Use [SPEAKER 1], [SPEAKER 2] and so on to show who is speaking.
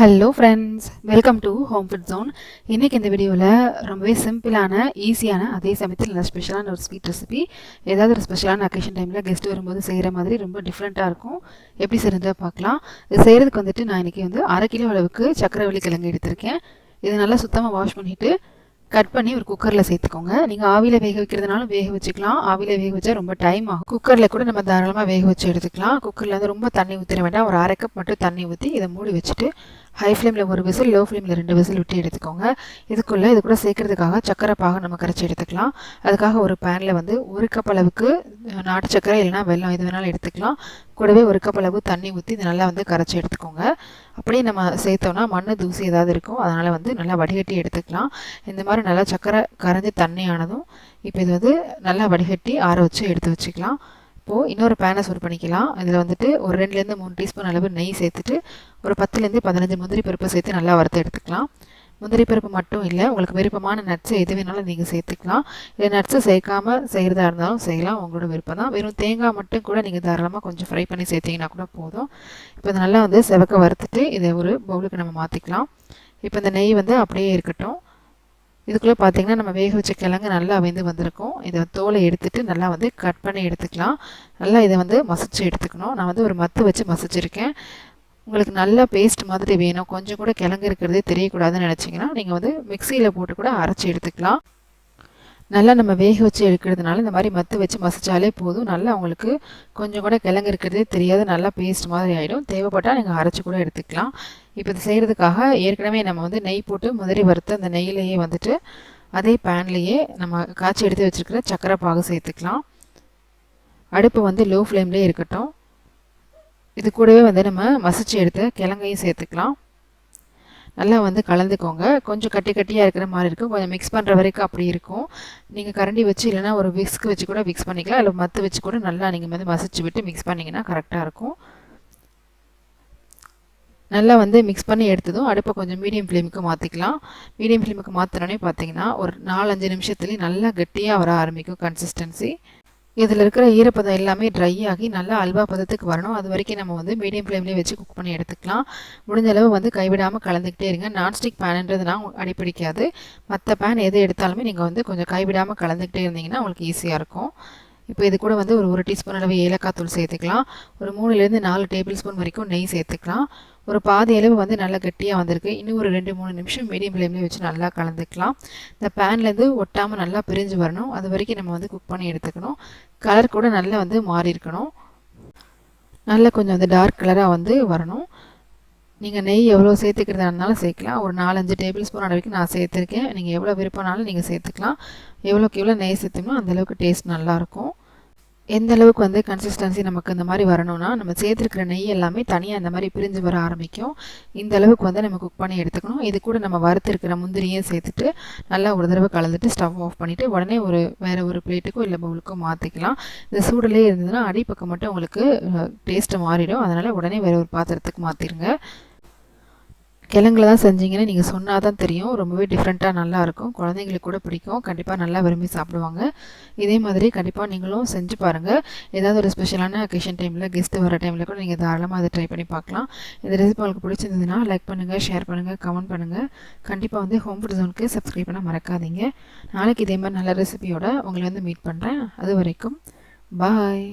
[SPEAKER 1] Hello friends, welcome to home food zone. இன்றைக்கி இந்த வீடியோவில் ரொம்பவே சிம்பிளான ஈஸியான அதே சமயத்தில் நல்ல ஸ்பெஷலான ஒரு ஸ்வீட் ரெசிபி. ஏதாவது ஒரு ஸ்பெஷலான அக்கேஷன் டைமில் கெஸ்ட் வரும்போது செய்கிற மாதிரி ரொம்ப டிஃப்ரெண்ட்டாக இருக்கும். எப்படி செய்கிறதா பார்க்கலாம். இது செய்கிறதுக்கு வந்துட்டு நான் இன்றைக்கி வந்து 1/2 கிலோ அளவுக்கு சக்கரவள்ளி கிழங்கு எடுத்திருக்கேன். இது நல்லா சுத்தமாக வாஷ் பண்ணிவிட்டு கட் பண்ணி ஒரு குக்கரில் சேர்த்துக்கோங்க. நீங்கள் ஆவியில் வேக வைக்கிறதுனாலும் வேக வச்சுக்கலாம். ஆவியில் வேக வச்சா ரொம்ப டைம் ஆகும். குக்கரில் கூட நம்ம தாராளமாக வேக வச்சு எடுத்துக்கலாம். குக்கரில் வந்து ரொம்ப தண்ணி ஊற்றிட வேண்டாம். ஒரு 1/2 கப் மட்டும் தண்ணி ஊற்றி இதை மூடி வச்சுட்டு ஹை ஃப்ளேமில் 1 விசில், லோ ஃப்ளேமில் 2 விசில் விட்டு எடுத்துக்கோங்க. இது கூட சேர்க்கறதுக்காக சக்கரை பாகு நம்ம கரைச்சி எடுத்துக்கலாம். அதுக்காக ஒரு பேனில் வந்து 1 கப் அளவுக்கு நாட்டு சக்கரை இல்லைனா வெல்லம் எது வேணாலும் எடுத்துக்கலாம். கூடவே 1 கப் அளவு தண்ணி ஊற்றி இதை நல்லா வந்து கரைச்சி எடுத்துக்கோங்க. அப்படியே நம்ம சேர்த்தோம்னா மண் தூசி ஏதாவது இருக்கும், அதனால் வந்து நல்லா வடிகட்டி எடுத்துக்கலாம். இந்த மாதிரி நல்லா சக்கரை கரைஞ்சி தண்ணி ஆனதும் இப்போ இது வந்து நல்லா வடிகட்டி ஆற வச்சு எடுத்து வச்சுக்கலாம். இப்போது இன்னொரு பேனை சூடு பண்ணிக்கலாம். இதில் வந்துட்டு ஒரு 2லேருந்து 3 டீஸ்பூன் அளவு நெய் சேர்த்துட்டு ஒரு 10லேருந்து 15 முந்திரி பருப்பை சேர்த்து நல்லா வறுத்து எடுத்துக்கலாம். முந்திரி பருப்பு மட்டும் இல்லை, உங்களுக்கு விருப்பமான நட்ஸு எது வேணாலும் நீங்கள் சேர்த்துக்கலாம். இல்லை நட்ஸு சேர்க்காம செய்கிறதா இருந்தாலும் செய்யலாம், உங்களோட விருப்பம் தான். வெறும் தேங்காய் மட்டும் கூட நீங்கள் தாராளமாக கொஞ்சம் ஃப்ரை பண்ணி சேர்த்திங்கன்னா கூட போதும். இப்போ இதை நல்லா வந்து செவக்க வறுத்துட்டு இதை ஒரு பவுலுக்கு நம்ம மாற்றிக்கலாம். இப்போ இந்த நெய் வந்து அப்படியே இருக்கட்டும். இதுக்குள்ளே பார்த்திங்கன்னா நம்ம வேக வச்ச கிழங்கு நல்லா வெந்து வந்திருக்கும். இதை தோலை எடுத்துகிட்டு நல்லா வந்து கட் பண்ணி எடுத்துக்கலாம். நல்லா இதை வந்து மசிச்சு எடுத்துக்கணும். நான் வந்து ஒரு மத்து வச்சு மசிச்சிருக்கேன். உங்களுக்கு நல்லா பேஸ்ட் மாதிரி வேணும், கொஞ்சம் கூட கிழங்கு இருக்கிறதே தெரியக்கூடாதுன்னு நினச்சிங்கன்னா நீங்கள் வந்து மிக்சியில் போட்டு கூட அரைச்சி எடுத்துக்கலாம். நல்லா நம்ம வேக வச்சு எடுக்கிறதுனால இந்த மாதிரி மத்து வச்சு மசிச்சாலே போதும். நல்லா உங்களுக்கு கொஞ்சம் கூட கிழங்கு இருக்கிறதே தெரியாது, நல்லா பேஸ்ட் மாதிரி ஆகிடும். தேவைப்பட்டால் நீங்கள் அரைச்சி கூட எடுத்துக்கலாம். இப்போ இது செய்கிறதுக்காக ஏற்கனவே நம்ம வந்து நெய் போட்டு முந்திரி வறுத்து அந்த நெய்யிலேயே வந்துட்டு அதே பேன்லேயே நம்ம காய்ச்சி எடுத்து வச்சுருக்கிற சக்கரை பாகு சேர்த்துக்கலாம். அடுப்பு வந்து லோ ஃப்ளேம்லேயே இருக்கட்டும். இது கூடவே வந்து நம்ம மசிச்சு எடுத்த கிழங்கையும் சேர்த்துக்கலாம். நல்லா வந்து கலந்துக்கோங்க. கொஞ்சம் கட்டி கட்டியாக இருக்கிற மாதிரி இருக்கும், கொஞ்சம் மிக்ஸ் பண்ணுற வரைக்கும் அப்படி இருக்கும். நீங்கள் கரண்டி வச்சு இல்லைனா ஒரு விஸ்க் வச்சு கூட மிக்ஸ் பண்ணிக்கலாம், இல்லை மத்து வச்சு கூட நல்லா நீங்கள் வந்து மசிச்சு விட்டு மிக்ஸ் பண்ணிங்கன்னா கரெக்டாக இருக்கும். நல்லா வந்து மிக்ஸ் பண்ணி எடுத்ததும் அடுப்பை கொஞ்சம் மீடியம் ஃப்ளேமுக்கு மாற்றிக்கலாம். மீடியம் ஃப்ளேமுக்கு மாற்றினோடனே பார்த்தீங்கன்னா ஒரு 4-5 நிமிஷத்துலேயே நல்லா கெட்டியாக வர ஆரம்பிக்கும் கன்சிஸ்டன்சி. இதில் இருக்கிற ஈரப்பதம் எல்லாமே ட்ரை ஆகி நல்லா அல்வா பதத்துக்கு வரணும். அது வரைக்கும் நம்ம வந்து மீடியம் ஃப்ளேம்லேயே வச்சு குக் பண்ணி எடுத்துக்கலாம். முடிஞ்ச அளவு வந்து கைவிடாமல் கலந்துக்கிட்டே இருங்க. நான்ஸ்டிக் பேனுன்றதுனா அடிப்பிடிக்காது. மற்ற பேன் எது எடுத்தாலுமே நீங்கள் வந்து கொஞ்சம் கைவிடாமல் கலந்துக்கிட்டே இருந்தீங்கன்னா உங்களுக்கு ஈஸியாக இருக்கும். இப்போ இது கூட வந்து ஒரு டீஸ்பூன் அளவு ஏலக்காய் தூள் சேர்த்துக்கலாம். ஒரு 3லேருந்து 4 டேபிள் ஸ்பூன் வரைக்கும் நெய் சேர்த்துக்கலாம். ஒரு பாதி அளவு வந்து நல்லா கெட்டியாக வந்திருக்கு. இன்னும் ஒரு 2-3 நிமிஷம் மீடியம் ஃப்ளேம்லேயே வச்சு நல்லா கலந்துக்கலாம். இந்த பேன்லேருந்து ஒட்டாமல் நல்லா பிரிஞ்சு வரணும், அது வரைக்கும் நம்ம வந்து குக் பண்ணி எடுத்துக்கணும். கலர் கூட நல்லா வந்து மாறி இருக்கணும். நல்லா கொஞ்சம் வந்து டார்க் கலராக வந்து வரணும். நீங்கள் நெய் எவ்வளோ சேர்த்துக்கிறதா இருந்தாலும் சேர்க்கலாம். ஒரு 4-5 டேபிள் ஸ்பூன் அளவுக்கு நான் சேர்த்துருக்கேன். நீங்கள் எவ்வளோ விருப்பம்னாலும் நீங்கள் சேர்த்துக்கலாம். எவ்வளோக்கு எவ்வளோ நெய் சேர்த்தோம்னா அந்தளவுக்கு டேஸ்ட் நல்லாயிருக்கும். எந்த அளவுக்கு வந்து கன்சிஸ்டன்சி நமக்கு இந்த மாதிரி வரணும்னா நம்ம சேர்த்துருக்கிற நெய் எல்லாமே தனியாக இந்த மாதிரி பிரிஞ்சு வர ஆரம்பிக்கும். இந்த அளவுக்கு வந்து நம்ம குக் பண்ணி எடுத்துக்கணும். இது கூட நம்ம வறுத்துருக்கிற முந்திரியும் சேர்த்துட்டு நல்லா ஒரு தடவை கலந்துட்டு ஸ்டவ் ஆஃப் பண்ணிவிட்டு உடனே வேறு ஒரு பிளேட்டுக்கோ இல்லை பவுலுக்கோ மாற்றிக்கலாம். இந்த சூடிலே இருந்ததுன்னா அடிப்பக்கம் மட்டும் உங்களுக்கு டேஸ்ட்டு மாறிடும். அதனால் உடனே வேறு ஒரு பாத்திரத்துக்கு மாற்றிடுங்க. கிழங்குல தான் செஞ்சிங்கன்னா நீங்கள் சொன்னால் தான் தெரியும், ரொம்பவே டிஃப்ரெண்ட்டாக நல்லாயிருக்கும். குழந்தைங்களுக்கு கூட பிடிக்கும், கண்டிப்பாக நல்லா விரும்பி சாப்பிடுவாங்க. இதே மாதிரி கண்டிப்பாக நீங்களும் செஞ்சு பாருங்கள். ஏதாவது ஒரு ஸ்பெஷலான அக்கேஷன் டைமில் கெஸ்ட்டு வர டைமில் கூட நீங்கள் தாராளமாக அதை ட்ரை பண்ணி பார்க்கலாம். இந்த ரெசிபி உங்களுக்கு பிடிச்சிருந்ததுன்னா லைக் பண்ணுங்கள், ஷேர் பண்ணுங்கள், கமெண்ட் பண்ணுங்கள். கண்டிப்பாக வந்து ஹோம் ஃபுட் ஜோனுக்கு சப்ஸ்கிரைப் பண்ண மறக்காதீங்க. நாளைக்கு இதே மாதிரி நல்ல ரெசிபியோட உங்களை வந்து மீட் பண்ணுறேன். அது வரைக்கும் பாய்.